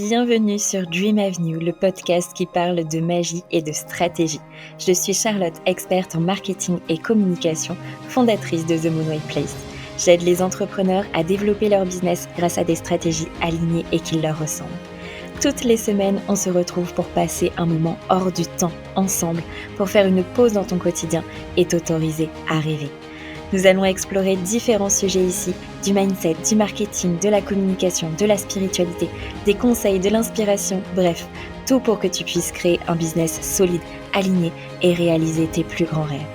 Bienvenue sur Dream Avenue, le podcast qui parle de magie et de stratégie. Je suis Charlotte, experte en marketing et communication, fondatrice de The Moonway Place. J'aide les entrepreneurs à développer leur business grâce à des stratégies alignées et qui leur ressemblent. Toutes les semaines, on se retrouve pour passer un moment hors du temps ensemble, pour faire une pause dans ton quotidien et t'autoriser à rêver. Nous allons explorer différents sujets ici, du mindset, du marketing, de la communication, de la spiritualité, des conseils, de l'inspiration, bref, tout pour que tu puisses créer un business solide, aligné et réaliser tes plus grands rêves.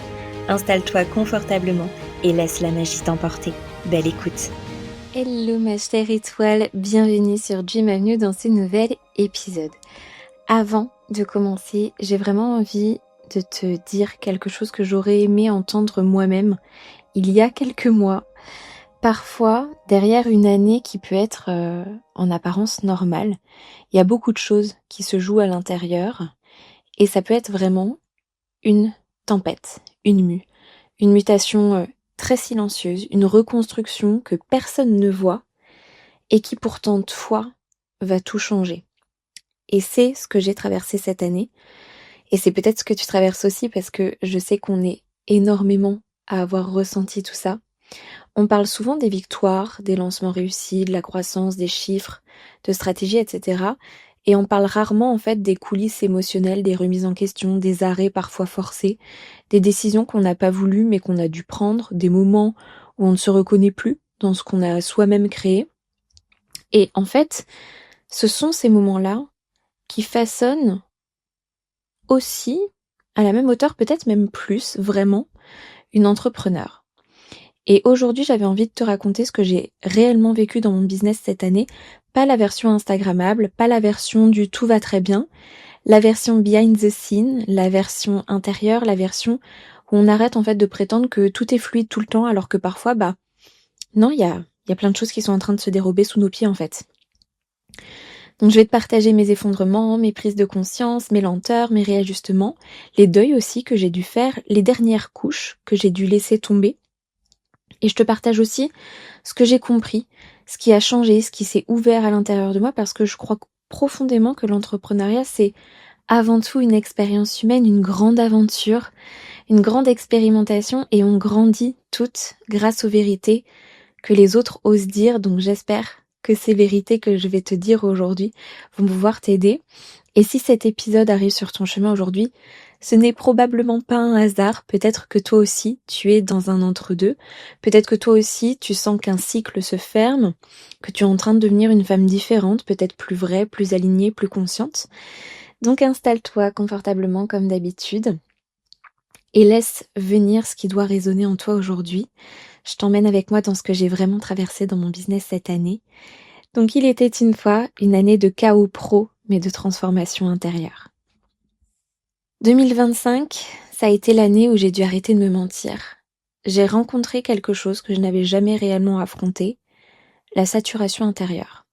Installe-toi confortablement et laisse la magie t'emporter. Belle écoute. Hello ma chère étoile, bienvenue sur Dream Avenue dans ce nouvel épisode. Avant de commencer, j'ai vraiment envie de te dire quelque chose que j'aurais aimé entendre moi-même il y a quelques mois. Parfois, derrière une année qui peut être en apparence normale, il y a beaucoup de choses qui se jouent à l'intérieur et ça peut être vraiment une tempête, une mutation très silencieuse, une reconstruction que personne ne voit et qui pourtant, toi, va tout changer. Et c'est ce que j'ai traversé cette année et c'est peut-être ce que tu traverses aussi parce que je sais qu'on est énormément à avoir ressenti tout ça. On parle souvent des victoires, des lancements réussis, de la croissance, des chiffres, de stratégies, etc. Et on parle rarement en fait des coulisses émotionnelles, des remises en question, des arrêts parfois forcés, des décisions qu'on n'a pas voulu mais qu'on a dû prendre, des moments où on ne se reconnaît plus dans ce qu'on a soi-même créé. Et en fait, ce sont ces moments-là qui façonnent aussi, à la même hauteur, peut-être même plus, vraiment, une entrepreneure. Et aujourd'hui, j'avais envie de te raconter ce que j'ai réellement vécu dans mon business cette année. Pas la version instagrammable, pas la version du tout va très bien, la version behind the scene, la version intérieure, la version où on arrête en fait de prétendre que tout est fluide tout le temps alors que parfois, non, il y a plein de choses qui sont en train de se dérober sous nos pieds en fait. Donc je vais te partager mes effondrements, mes prises de conscience, mes lenteurs, mes réajustements, les deuils aussi que j'ai dû faire, les dernières couches que j'ai dû laisser tomber. Et je te partage aussi ce que j'ai compris, ce qui a changé, ce qui s'est ouvert à l'intérieur de moi, parce que je crois profondément que l'entrepreneuriat, c'est avant tout une expérience humaine, une grande aventure, une grande expérimentation, et on grandit toutes grâce aux vérités que les autres osent dire. Donc j'espère que ces vérités que je vais te dire aujourd'hui vont pouvoir t'aider. Et si cet épisode arrive sur ton chemin aujourd'hui, ce n'est probablement pas un hasard. Peut-être que toi aussi, tu es dans un entre-deux. Peut-être que toi aussi, tu sens qu'un cycle se ferme, que tu es en train de devenir une femme différente, peut-être plus vraie, plus alignée, plus consciente. Donc installe-toi confortablement comme d'habitude et laisse venir ce qui doit résonner en toi aujourd'hui. Je t'emmène avec moi dans ce que j'ai vraiment traversé dans mon business cette année. Donc il était une fois une année de chaos pro, mais de transformation intérieure. 2025, ça a été l'année où j'ai dû arrêter de me mentir. J'ai rencontré quelque chose que je n'avais jamais réellement affronté, la saturation intérieure.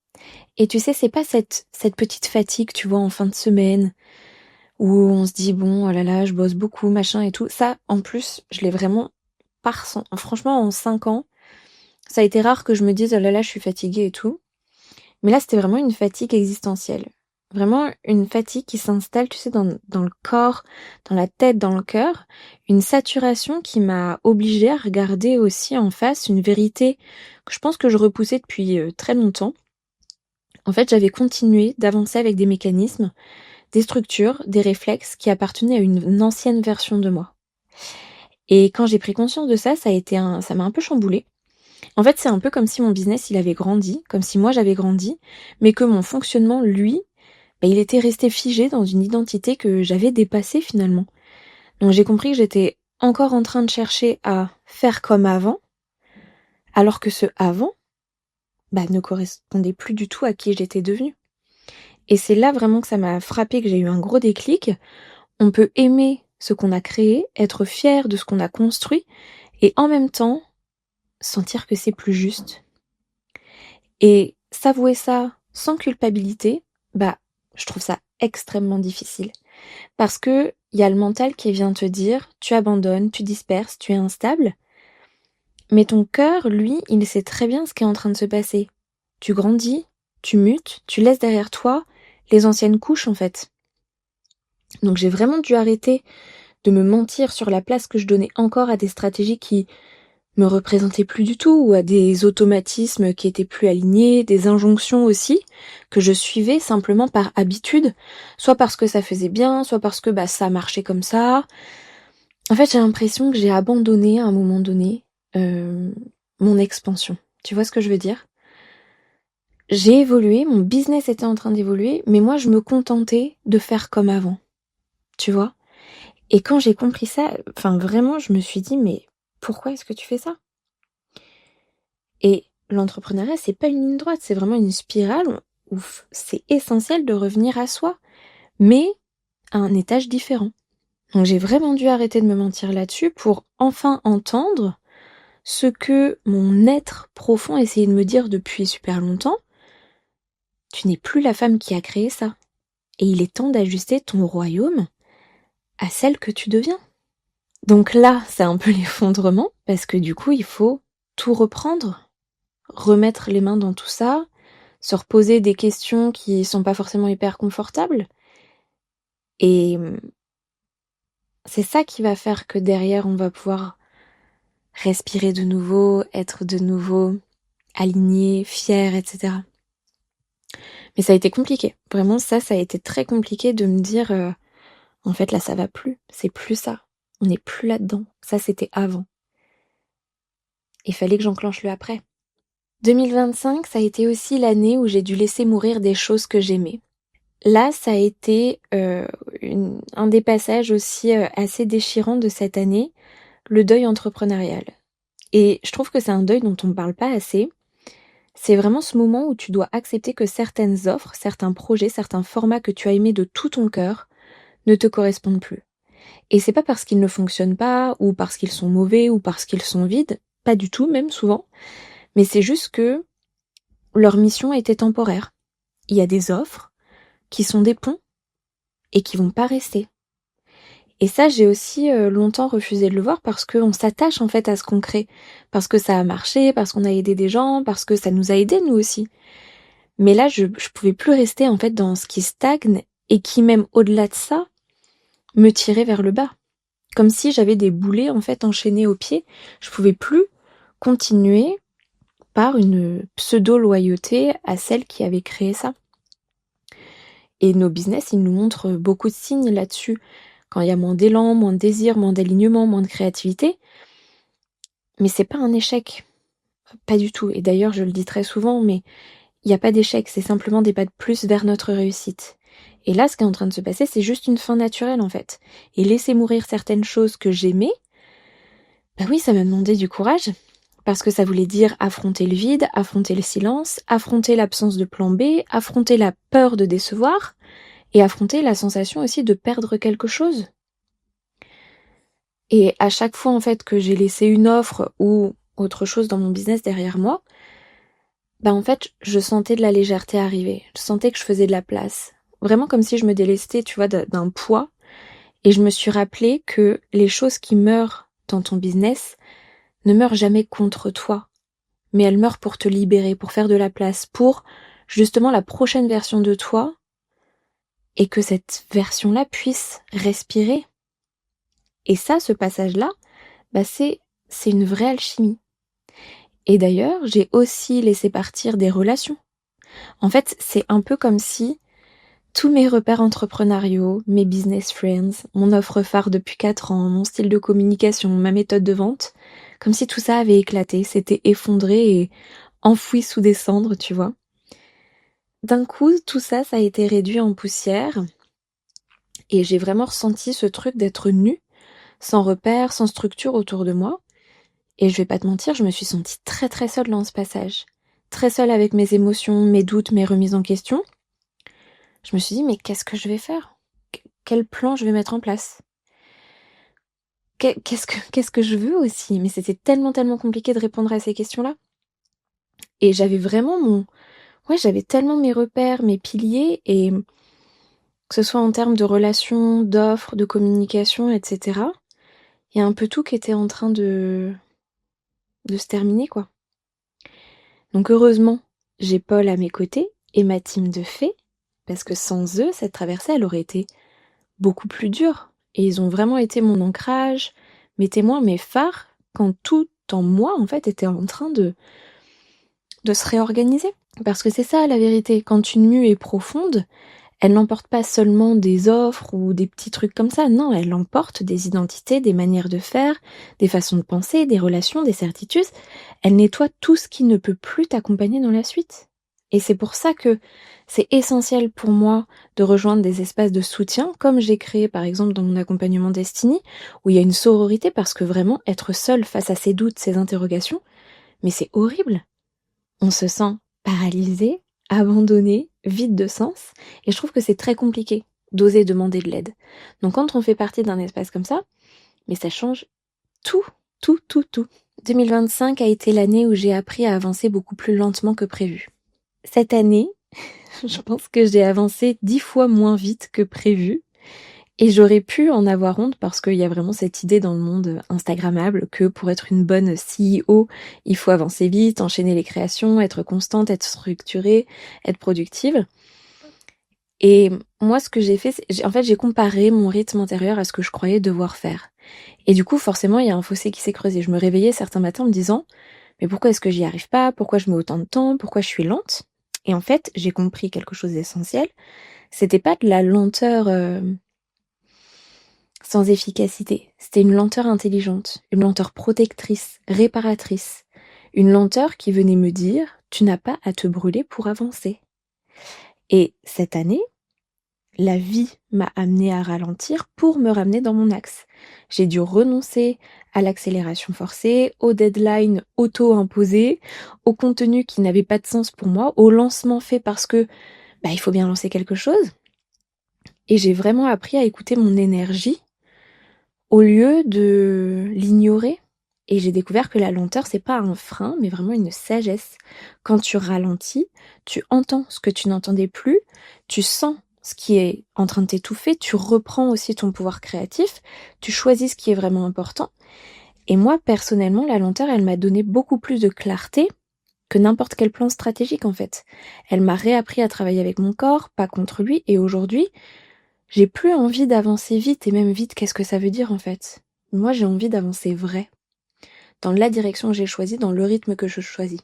Et tu sais, c'est pas cette petite fatigue, tu vois, en fin de semaine, où on se dit, bon, oh là là, je bosse beaucoup, machin et tout. Ça, en plus, je l'ai vraiment franchement, en 5 ans, ça a été rare que je me dise, oh là là, je suis fatiguée et tout. Mais là, c'était vraiment une fatigue existentielle. Vraiment une fatigue qui s'installe, tu sais, dans le corps, dans la tête, dans le cœur. Une saturation qui m'a obligée à regarder aussi en face une vérité que je pense que je repoussais depuis très longtemps. En fait, j'avais continué d'avancer avec des mécanismes, des structures, des réflexes qui appartenaient à une ancienne version de moi. Et quand j'ai pris conscience de ça, ça m'a un peu chamboulée. En fait, c'est un peu comme si mon business, il avait grandi, comme si moi j'avais grandi, mais que mon fonctionnement, lui, il était resté figé dans une identité que j'avais dépassée finalement. Donc j'ai compris que j'étais encore en train de chercher à faire comme avant, alors que ce avant, ne correspondait plus du tout à qui j'étais devenue. Et c'est là vraiment que ça m'a frappé, que j'ai eu un gros déclic. On peut aimer ce qu'on a créé, être fier de ce qu'on a construit, et en même temps, sentir que c'est plus juste. Et s'avouer ça sans culpabilité, je trouve ça extrêmement difficile. Parce que il y a le mental qui vient te dire, tu abandonnes, tu disperses, tu es instable. Mais ton cœur, lui, il sait très bien ce qui est en train de se passer. Tu grandis, tu mutes, tu laisses derrière toi les anciennes couches en fait. Donc j'ai vraiment dû arrêter de me mentir sur la place que je donnais encore à des stratégies qui me représentaient plus du tout, ou à des automatismes qui étaient plus alignés, des injonctions aussi, que je suivais simplement par habitude, soit parce que ça faisait bien, soit parce que ça marchait comme ça. En fait, j'ai l'impression que j'ai abandonné à un moment donné mon expansion. Tu vois ce que je veux dire ? J'ai évolué, mon business était en train d'évoluer, mais moi je me contentais de faire comme avant. Tu vois ? Et quand j'ai compris ça, vraiment je me suis dit mais pourquoi est-ce que tu fais ça ? Et l'entrepreneuriat, c'est pas une ligne droite, c'est vraiment une spirale où c'est essentiel de revenir à soi, mais à un étage différent. Donc j'ai vraiment dû arrêter de me mentir là-dessus pour enfin entendre ce que mon être profond essayait de me dire depuis super longtemps. Tu n'es plus la femme qui a créé ça. Et il est temps d'ajuster ton royaume à celle que tu deviens. Donc là, c'est un peu l'effondrement, parce que du coup, il faut tout reprendre, remettre les mains dans tout ça, se reposer des questions qui sont pas forcément hyper confortables. Et c'est ça qui va faire que derrière, on va pouvoir respirer de nouveau, être de nouveau aligné, fier, etc. Mais ça a été compliqué. Vraiment, ça a été très compliqué de me dire, en fait, là, ça va plus. C'est plus ça. On n'est plus là-dedans. Ça, c'était avant. Il fallait que j'enclenche le après. 2025, ça a été aussi l'année où j'ai dû laisser mourir des choses que j'aimais. Là, ça a été un des passages aussi assez déchirants de cette année, le deuil entrepreneurial. Et je trouve que c'est un deuil dont on ne parle pas assez. C'est vraiment ce moment où tu dois accepter que certaines offres, certains projets, certains formats que tu as aimés de tout ton cœur ne te correspondent plus. Et c'est pas parce qu'ils ne fonctionnent pas, ou parce qu'ils sont mauvais, ou parce qu'ils sont vides, pas du tout même souvent, mais c'est juste que leur mission était temporaire. Il y a des offres qui sont des ponts et qui vont pas rester. Et ça, j'ai aussi longtemps refusé de le voir parce qu'on s'attache en fait à ce qu'on crée, parce que ça a marché, parce qu'on a aidé des gens, parce que ça nous a aidés nous aussi. Mais là, je pouvais plus rester en fait dans ce qui stagne et qui même au-delà de ça me tirait vers le bas. Comme si j'avais des boulets en fait enchaînés aux pieds. Je pouvais plus continuer par une pseudo-loyauté à celle qui avait créé ça. Et nos business, ils nous montrent beaucoup de signes là-dessus. Quand il y a moins d'élan, moins de désir, moins d'alignement, moins de créativité. Mais c'est pas un échec. Pas du tout. Et d'ailleurs, je le dis très souvent, mais il n'y a pas d'échec, c'est simplement des pas de plus vers notre réussite. Et là, ce qui est en train de se passer, c'est juste une fin naturelle, en fait. Et laisser mourir certaines choses que j'aimais, oui, ça m'a demandé du courage. Parce que ça voulait dire affronter le vide, affronter le silence, affronter l'absence de plan B, affronter la peur de décevoir, et affronter la sensation aussi de perdre quelque chose. Et à chaque fois, en fait, que j'ai laissé une offre ou autre chose dans mon business derrière moi, en fait, je sentais de la légèreté arriver. Je sentais que je faisais de la place. Vraiment comme si je me délestais, tu vois, d'un poids. Et je me suis rappelé que les choses qui meurent dans ton business ne meurent jamais contre toi. Mais elles meurent pour te libérer, pour faire de la place, pour justement la prochaine version de toi. Et que cette version-là puisse respirer. Et ça, ce passage-là, c'est une vraie alchimie. Et d'ailleurs, j'ai aussi laissé partir des relations. En fait, c'est un peu comme si tous mes repères entrepreneuriaux, mes business friends, mon offre phare depuis 4 ans, mon style de communication, ma méthode de vente, comme si tout ça avait éclaté, s'était effondré et enfoui sous des cendres, tu vois. D'un coup, tout ça, ça a été réduit en poussière et j'ai vraiment ressenti ce truc d'être nue, sans repères, sans structure autour de moi. Et je vais pas te mentir, je me suis sentie très très seule dans ce passage. Très seule avec mes émotions, mes doutes, mes remises en question. Je me suis dit, mais qu'est-ce que je vais faire ? Quel plan je vais mettre en place ? Qu'est-ce que je veux aussi ? Mais c'était tellement compliqué de répondre à ces questions-là. Et j'avais vraiment j'avais tellement mes repères, mes piliers, et que ce soit en termes de relations, d'offres, de communication, etc. Il y a un peu tout qui était en train de se terminer, quoi. Donc heureusement, j'ai Paul à mes côtés et ma team de fées, parce que sans eux, cette traversée, elle aurait été beaucoup plus dure. Et ils ont vraiment été mon ancrage, mes témoins, mes phares, quand tout en moi, en fait, était en train de se réorganiser. Parce que c'est ça, la vérité. Quand une mue est profonde, elle n'emporte pas seulement des offres ou des petits trucs comme ça. Non, elle emporte des identités, des manières de faire, des façons de penser, des relations, des certitudes. Elle nettoie tout ce qui ne peut plus t'accompagner dans la suite. Et c'est pour ça que c'est essentiel pour moi de rejoindre des espaces de soutien, comme j'ai créé par exemple dans mon accompagnement Destiny, où il y a une sororité, parce que vraiment être seul face à ses doutes, ses interrogations, mais c'est horrible. On se sent paralysé, abandonné, vide de sens, et je trouve que c'est très compliqué d'oser demander de l'aide. Donc quand on fait partie d'un espace comme ça, mais ça change tout, tout, tout, tout. 2025 a été l'année où j'ai appris à avancer beaucoup plus lentement que prévu. Cette année, je pense que j'ai avancé 10 fois moins vite que prévu. Et j'aurais pu en avoir honte parce qu'il y a vraiment cette idée dans le monde instagrammable que pour être une bonne CEO, il faut avancer vite, enchaîner les créations, être constante, être structurée, être productive. Et moi, ce que j'ai fait, j'ai comparé mon rythme intérieur à ce que je croyais devoir faire. Et du coup, forcément, il y a un fossé qui s'est creusé. Je me réveillais certains matins en me disant, mais pourquoi est-ce que j'y arrive pas? Pourquoi je mets autant de temps? Pourquoi je suis lente? Et en fait, j'ai compris quelque chose d'essentiel. C'était pas de la lenteur sans efficacité. C'était une lenteur intelligente, une lenteur protectrice, réparatrice. Une lenteur qui venait me dire, tu n'as pas à te brûler pour avancer. Et cette année, la vie m'a amené à ralentir pour me ramener dans mon axe. J'ai dû renoncer à l'accélération forcée, aux deadlines auto-imposées, au contenu qui n'avait pas de sens pour moi, au lancement fait parce que il faut bien lancer quelque chose. Et j'ai vraiment appris à écouter mon énergie au lieu de l'ignorer. Et j'ai découvert que la lenteur, c'est pas un frein, mais vraiment une sagesse. Quand tu ralentis, tu entends ce que tu n'entendais plus, tu sens ce qui est en train de t'étouffer, tu reprends aussi ton pouvoir créatif, tu choisis ce qui est vraiment important. Et moi, personnellement, la lenteur, elle m'a donné beaucoup plus de clarté que n'importe quel plan stratégique, en fait. Elle m'a réappris à travailler avec mon corps, pas contre lui, et aujourd'hui, j'ai plus envie d'avancer vite, et même vite, qu'est-ce que ça veut dire, en fait? Moi, j'ai envie d'avancer vrai, dans la direction que j'ai choisie, dans le rythme que je choisis.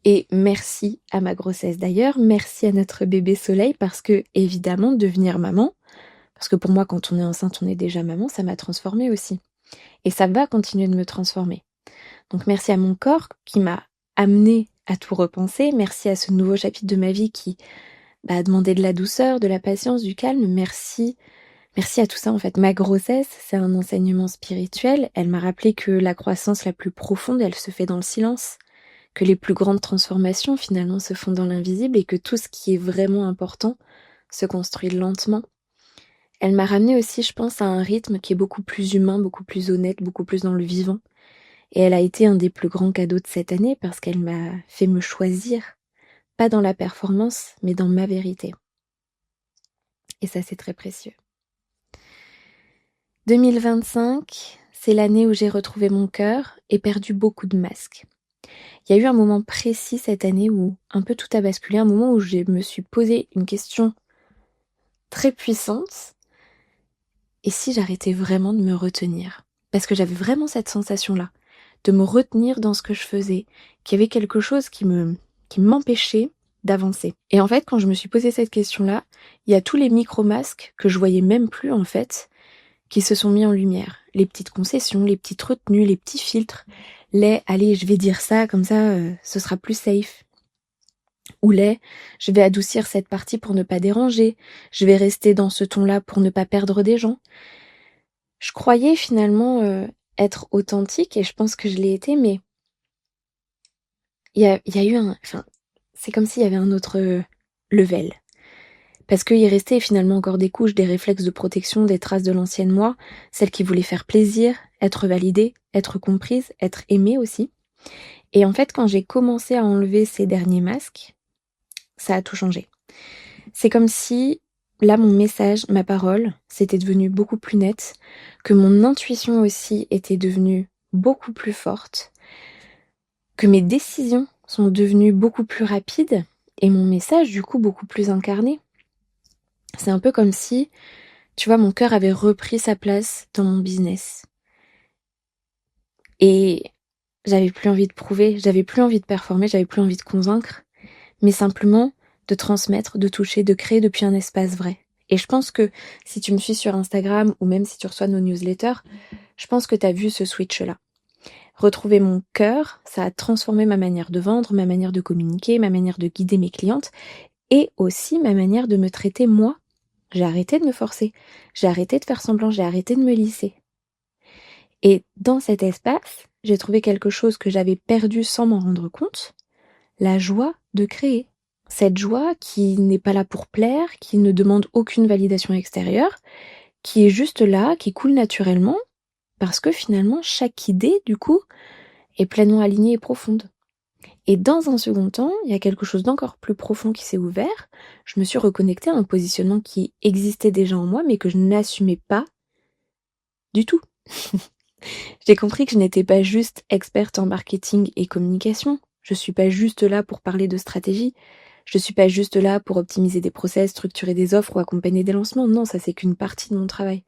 Et merci à ma grossesse d'ailleurs, merci à notre bébé Soleil, parce que, évidemment, devenir maman, parce que pour moi, quand on est enceinte, on est déjà maman, ça m'a transformée aussi. Et ça va continuer de me transformer. Donc merci à mon corps qui m'a amenée à tout repenser, merci à ce nouveau chapitre de ma vie qui a demandé de la douceur, de la patience, du calme, merci à tout ça en fait. Ma grossesse, c'est un enseignement spirituel, elle m'a rappelé que la croissance la plus profonde, elle se fait dans le silence, que les plus grandes transformations finalement se font dans l'invisible et que tout ce qui est vraiment important se construit lentement. Elle m'a ramené aussi, je pense, à un rythme qui est beaucoup plus humain, beaucoup plus honnête, beaucoup plus dans le vivant. Et elle a été un des plus grands cadeaux de cette année parce qu'elle m'a fait me choisir, pas dans la performance, mais dans ma vérité. Et ça, c'est très précieux. 2025, c'est l'année où j'ai retrouvé mon cœur et perdu beaucoup de masques. Il y a eu un moment précis cette année où un peu tout a basculé, un moment où je me suis posé une question très puissante. Et si j'arrêtais vraiment de me retenir? Parce que j'avais vraiment cette sensation-là, de me retenir dans ce que je faisais, qu'il y avait quelque chose qui m'empêchait d'avancer. Et en fait, quand je me suis posé cette question-là, il y a tous les micro-masques que je voyais même plus en fait, qui se sont mis en lumière. Les petites concessions, les petites retenues, les petits filtres, allez, je vais dire ça, comme ça, ce sera plus safe. Ou je vais adoucir cette partie pour ne pas déranger, je vais rester dans ce ton-là pour ne pas perdre des gens. Je croyais finalement être authentique et je pense que je l'ai été, mais il y a eu c'est comme s'il y avait un autre level. Parce qu'il restait finalement encore des couches, des réflexes de protection, des traces de l'ancienne moi, celle qui voulait faire plaisir, être validée, être comprise, être aimée aussi. Et en fait, quand j'ai commencé à enlever ces derniers masques, ça a tout changé. C'est comme si, là, mon message, ma parole, c'était devenu beaucoup plus net, que mon intuition aussi était devenue beaucoup plus forte, que mes décisions sont devenues beaucoup plus rapides et mon message du coup beaucoup plus incarné. C'est un peu comme si, tu vois, mon cœur avait repris sa place dans mon business. Et j'avais plus envie de prouver, j'avais plus envie de performer, j'avais plus envie de convaincre, mais simplement de transmettre, de toucher, de créer depuis un espace vrai. Et je pense que si tu me suis sur Instagram ou même si tu reçois nos newsletters, je pense que tu as vu ce switch-là. Retrouver mon cœur, ça a transformé ma manière de vendre, ma manière de communiquer, ma manière de guider mes clientes et aussi ma manière de me traiter moi. J'ai arrêté de me forcer, j'ai arrêté de faire semblant, j'ai arrêté de me lisser. Et dans cet espace, j'ai trouvé quelque chose que j'avais perdu sans m'en rendre compte, la joie de créer. Cette joie qui n'est pas là pour plaire, qui ne demande aucune validation extérieure, qui est juste là, qui coule naturellement, parce que finalement, chaque idée, du coup, est pleinement alignée et profonde. Et dans un second temps, il y a quelque chose d'encore plus profond qui s'est ouvert. Je me suis reconnectée à un positionnement qui existait déjà en moi, mais que je n'assumais pas du tout. J'ai compris que je n'étais pas juste experte en marketing et communication. Je suis pas juste là pour parler de stratégie. Je suis pas juste là pour optimiser des process, structurer des offres ou accompagner des lancements. Non, ça c'est qu'une partie de mon travail.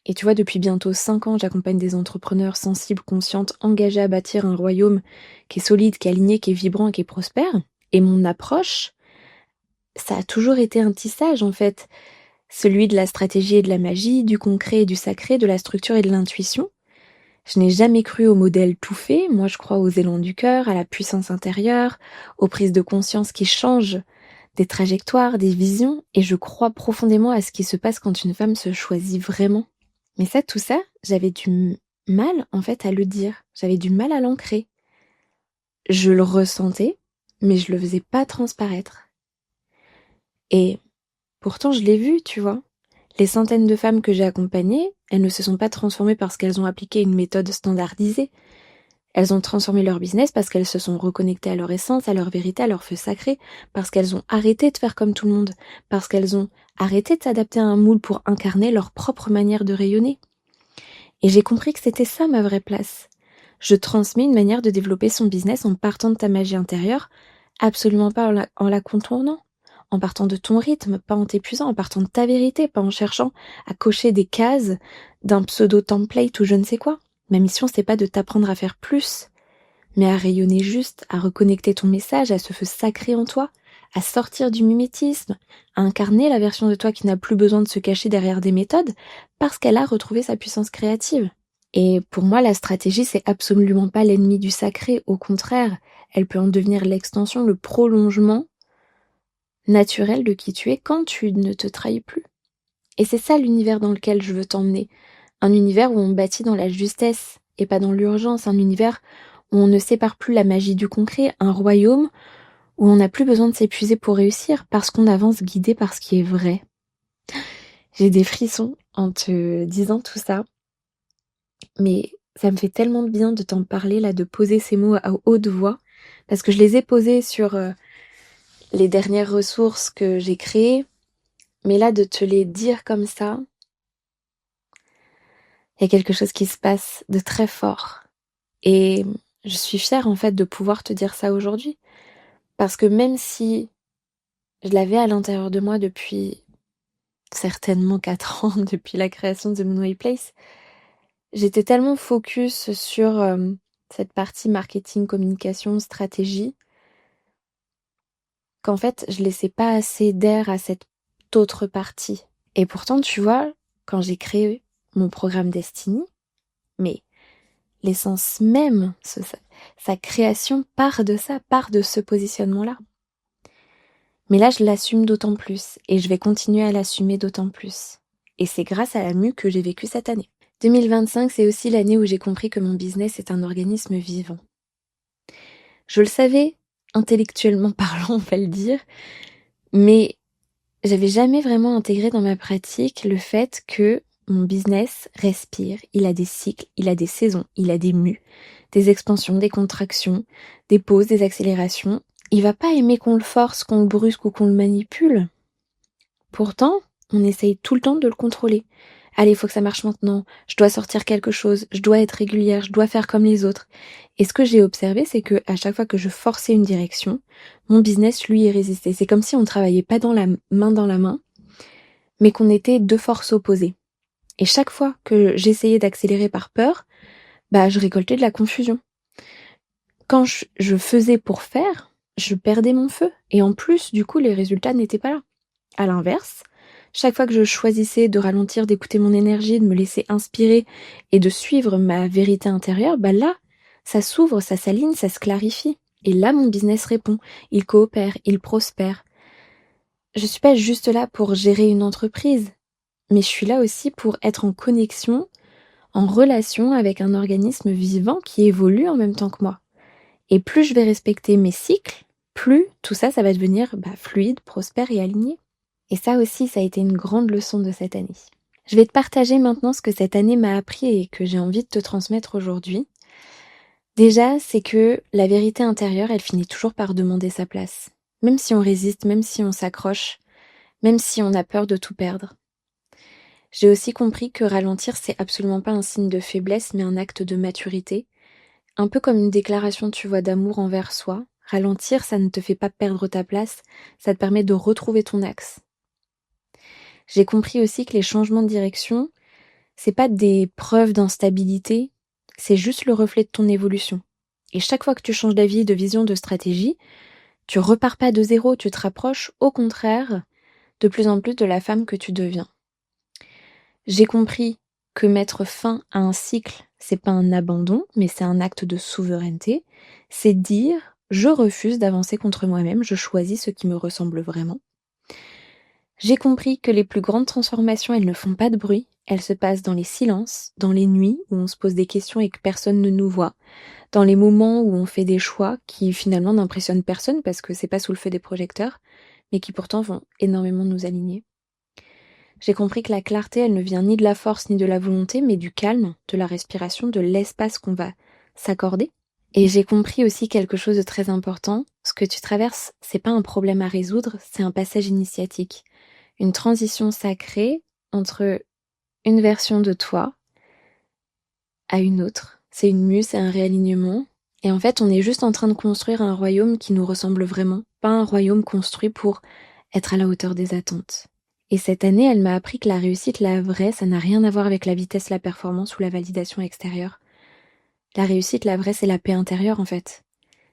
Et tu vois, depuis bientôt 5 ans, j'accompagne des entrepreneurs sensibles, conscientes, engagés à bâtir un royaume qui est solide, qui est aligné, qui est vibrant, qui est prospère. Et mon approche, ça a toujours été un tissage en fait. Celui de la stratégie et de la magie, du concret et du sacré, de la structure et de l'intuition. Je n'ai jamais cru au modèle tout fait. Moi, je crois aux élans du cœur, à la puissance intérieure, aux prises de conscience qui changent des trajectoires, des visions. Et je crois profondément à ce qui se passe quand une femme se choisit vraiment. Mais ça, tout ça, j'avais du mal, en fait, à le dire. J'avais du mal à l'ancrer. Je le ressentais, mais je le faisais pas transparaître. Et pourtant, je l'ai vu, tu vois. Les centaines de femmes que j'ai accompagnées, elles ne se sont pas transformées parce qu'elles ont appliqué une méthode standardisée. Elles ont transformé leur business parce qu'elles se sont reconnectées à leur essence, à leur vérité, à leur feu sacré, parce qu'elles ont arrêté de faire comme tout le monde, parce qu'elles ont arrêté de s'adapter à un moule pour incarner leur propre manière de rayonner. Et j'ai compris que c'était ça ma vraie place. Je transmets une manière de développer son business en partant de ta magie intérieure, absolument pas en la contournant. En partant de ton rythme, pas en t'épuisant, en partant de ta vérité, pas en cherchant à cocher des cases d'un pseudo-template ou je ne sais quoi. Ma mission, c'est pas de t'apprendre à faire plus, mais à rayonner juste, à reconnecter ton message à ce feu sacré en toi, à sortir du mimétisme, à incarner la version de toi qui n'a plus besoin de se cacher derrière des méthodes parce qu'elle a retrouvé sa puissance créative. Et pour moi, la stratégie, c'est absolument pas l'ennemi du sacré, au contraire, elle peut en devenir l'extension, le prolongement naturel de qui tu es quand tu ne te trahis plus. Et c'est ça l'univers dans lequel je veux t'emmener. Un univers où on bâtit dans la justesse et pas dans l'urgence. Un univers où on ne sépare plus la magie du concret. Un royaume où on n'a plus besoin de s'épuiser pour réussir parce qu'on avance guidé par ce qui est vrai. J'ai des frissons en te disant tout ça. Mais ça me fait tellement de bien de t'en parler là, de poser ces mots à haute voix. Parce que je les ai posés sur les dernières ressources que j'ai créées. Mais là, de te les dire comme ça, il y a quelque chose qui se passe de très fort. Et je suis fière en fait de pouvoir te dire ça aujourd'hui. Parce que même si je l'avais à l'intérieur de moi depuis certainement 4 ans, depuis la création de Moonway Place, j'étais tellement focus sur cette partie marketing, communication, stratégie, qu'en fait, je laissais pas assez d'air à cette autre partie. Et pourtant, tu vois, quand j'ai créé mon programme Destiny, mais l'essence même, sa création part de ça, part de ce positionnement-là. Mais là, je l'assume d'autant plus, et je vais continuer à l'assumer d'autant plus. Et c'est grâce à la mue que j'ai vécu cette année. 2025, c'est aussi l'année où j'ai compris que mon business est un organisme vivant. Je le savais, intellectuellement parlant, on va le dire, mais j'avais jamais vraiment intégré dans ma pratique le fait que mon business respire, il a des cycles, il a des saisons, il a des mues, des expansions, des contractions, des pauses, des accélérations. Il va pas aimer qu'on le force, qu'on le brusque ou qu'on le manipule. Pourtant, on essaye tout le temps de le contrôler, allez, il faut que ça marche maintenant, je dois sortir quelque chose, je dois être régulière, je dois faire comme les autres. Et ce que j'ai observé, c'est que à chaque fois que je forçais une direction, mon business, lui, y résistait. C'est comme si on travaillait pas dans la main, mais qu'on était deux forces opposées. Et chaque fois que j'essayais d'accélérer par peur, je récoltais de la confusion. Quand je faisais pour faire, je perdais mon feu. Et en plus, du coup, les résultats n'étaient pas là. À l'inverse, chaque fois que je choisissais de ralentir, d'écouter mon énergie, de me laisser inspirer et de suivre ma vérité intérieure, là, ça s'ouvre, ça s'aligne, ça se clarifie. Et là, mon business répond, il coopère, il prospère. Je suis pas juste là pour gérer une entreprise, mais je suis là aussi pour être en connexion, en relation avec un organisme vivant qui évolue en même temps que moi. Et plus je vais respecter mes cycles, plus tout ça, ça va devenir fluide, prospère et aligné. Et ça aussi, ça a été une grande leçon de cette année. Je vais te partager maintenant ce que cette année m'a appris et que j'ai envie de te transmettre aujourd'hui. Déjà, c'est que la vérité intérieure, elle finit toujours par demander sa place. Même si on résiste, même si on s'accroche, même si on a peur de tout perdre. J'ai aussi compris que ralentir, c'est absolument pas un signe de faiblesse, mais un acte de maturité. Un peu comme une déclaration, tu vois, d'amour envers soi. Ralentir, ça ne te fait pas perdre ta place, ça te permet de retrouver ton axe. J'ai compris aussi que les changements de direction, c'est pas des preuves d'instabilité, c'est juste le reflet de ton évolution. Et chaque fois que tu changes d'avis, de vision, de stratégie, tu repars pas de zéro, tu te rapproches, au contraire, de plus en plus de la femme que tu deviens. J'ai compris que mettre fin à un cycle, c'est pas un abandon, mais c'est un acte de souveraineté. C'est dire, je refuse d'avancer contre moi-même, je choisis ce qui me ressemble vraiment. J'ai compris que les plus grandes transformations, elles ne font pas de bruit, elles se passent dans les silences, dans les nuits où on se pose des questions et que personne ne nous voit, dans les moments où on fait des choix qui finalement n'impressionnent personne parce que c'est pas sous le feu des projecteurs, mais qui pourtant vont énormément nous aligner. J'ai compris que la clarté, elle ne vient ni de la force ni de la volonté, mais du calme, de la respiration, de l'espace qu'on va s'accorder. Et j'ai compris aussi quelque chose de très important. Ce que tu traverses, c'est pas un problème à résoudre, c'est un passage initiatique. Une transition sacrée entre une version de toi à une autre. C'est une mue, c'est un réalignement. Et en fait, on est juste en train de construire un royaume qui nous ressemble vraiment, pas un royaume construit pour être à la hauteur des attentes. Et cette année, elle m'a appris que la réussite, la vraie, ça n'a rien à voir avec la vitesse, la performance ou la validation extérieure. La réussite, la vraie, c'est la paix intérieure en fait.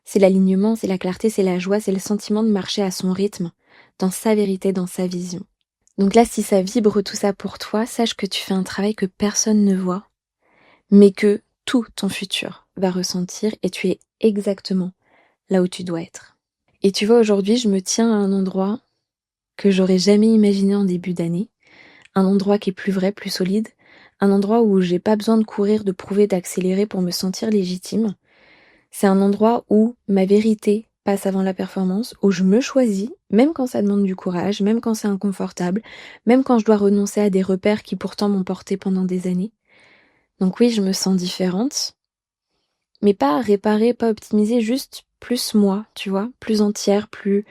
C'est l'alignement, c'est la clarté, c'est la joie, c'est le sentiment de marcher à son rythme, dans sa vérité, dans sa vision. Donc là, si ça vibre tout ça pour toi, sache que tu fais un travail que personne ne voit, mais que tout ton futur va ressentir et tu es exactement là où tu dois être. Et tu vois, aujourd'hui, je me tiens à un endroit que j'aurais jamais imaginé en début d'année, un endroit qui est plus vrai, plus solide, un endroit où j'ai pas besoin de courir, de prouver, d'accélérer pour me sentir légitime. C'est un endroit où ma vérité passe avant la performance, où je me choisis, même quand ça demande du courage, même quand c'est inconfortable, même quand je dois renoncer à des repères qui pourtant m'ont porté pendant des années. Donc oui, je me sens différente, mais pas réparée, pas optimisée, juste plus moi, tu vois, plus entière, plus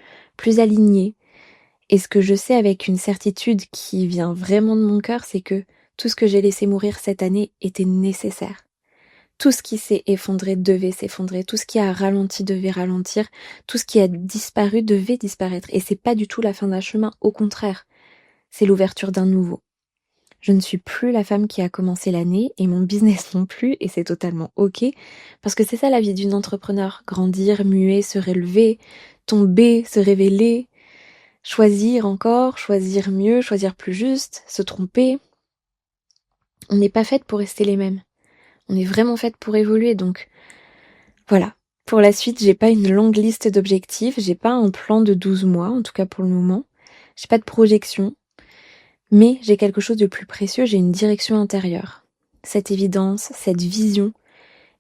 alignée. Et ce que je sais avec une certitude qui vient vraiment de mon cœur, c'est que tout ce que j'ai laissé mourir cette année était nécessaire. Tout ce qui s'est effondré devait s'effondrer, tout ce qui a ralenti devait ralentir, tout ce qui a disparu devait disparaître. Et c'est pas du tout la fin d'un chemin, au contraire, c'est l'ouverture d'un nouveau. Je ne suis plus la femme qui a commencé l'année et mon business non plus, et c'est totalement ok, parce que c'est ça la vie d'une entrepreneur, grandir, muer, se relever, tomber, se révéler, choisir encore, choisir mieux, choisir plus juste, se tromper. On n'est pas faite pour rester les mêmes. On est vraiment faite pour évoluer, donc voilà. Pour la suite, j'ai pas une longue liste d'objectifs, j'ai pas un plan de 12 mois, en tout cas pour le moment. J'ai pas de projection, mais j'ai quelque chose de plus précieux, j'ai une direction intérieure. Cette évidence, cette vision,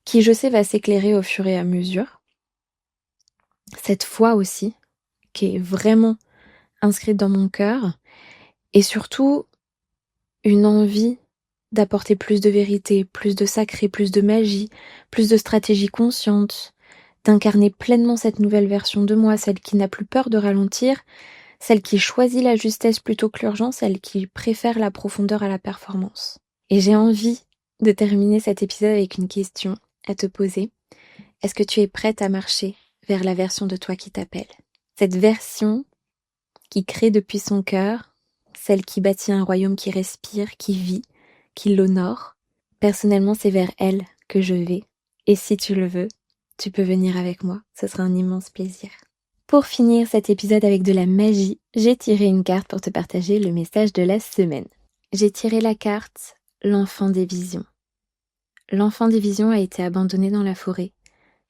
qui je sais va s'éclairer au fur et à mesure. Cette foi aussi, qui est vraiment inscrite dans mon cœur, et surtout une envie d'apporter plus de vérité, plus de sacré, plus de magie, plus de stratégie consciente, d'incarner pleinement cette nouvelle version de moi, celle qui n'a plus peur de ralentir, celle qui choisit la justesse plutôt que l'urgence, celle qui préfère la profondeur à la performance. Et j'ai envie de terminer cet épisode avec une question à te poser. Est-ce que tu es prête à marcher vers la version de toi qui t'appelle? Cette version qui crée depuis son cœur, celle qui bâtit un royaume qui respire, qui vit, qui l'honore. Personnellement, c'est vers elle que je vais. Et si tu le veux, tu peux venir avec moi. Ce sera un immense plaisir. Pour finir cet épisode avec de la magie, j'ai tiré une carte pour te partager le message de la semaine. J'ai tiré la carte « L'enfant des visions ». L'enfant des visions a été abandonné dans la forêt.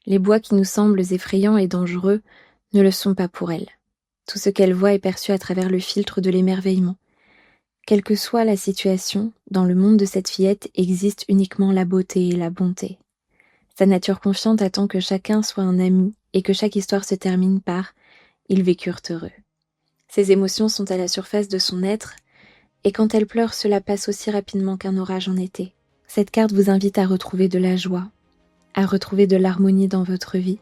Les bois qui nous semblent effrayants et dangereux ne le sont pas pour elle. Tout ce qu'elle voit est perçu à travers le filtre de l'émerveillement. Quelle que soit la situation, dans le monde de cette fillette existe uniquement la beauté et la bonté. Sa nature confiante attend que chacun soit un ami et que chaque histoire se termine par « ils vécurent heureux ». Ses émotions sont à la surface de son être et quand elle pleure, cela passe aussi rapidement qu'un orage en été. Cette carte vous invite à retrouver de la joie, à retrouver de l'harmonie dans votre vie,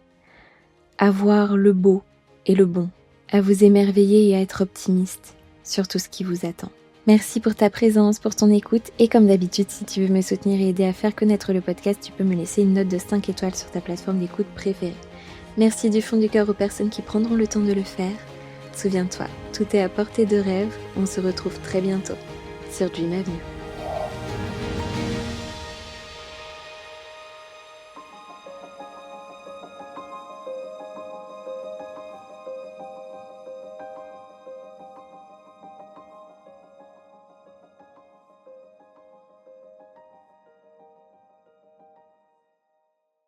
à voir le beau et le bon, à vous émerveiller et à être optimiste sur tout ce qui vous attend. Merci pour ta présence, pour ton écoute et comme d'habitude, si tu veux me soutenir et aider à faire connaître le podcast, tu peux me laisser une note de 5 étoiles sur ta plateforme d'écoute préférée. Merci du fond du cœur aux personnes qui prendront le temps de le faire. Souviens-toi, tout est à portée de rêve, on se retrouve très bientôt sur Dream Avenue.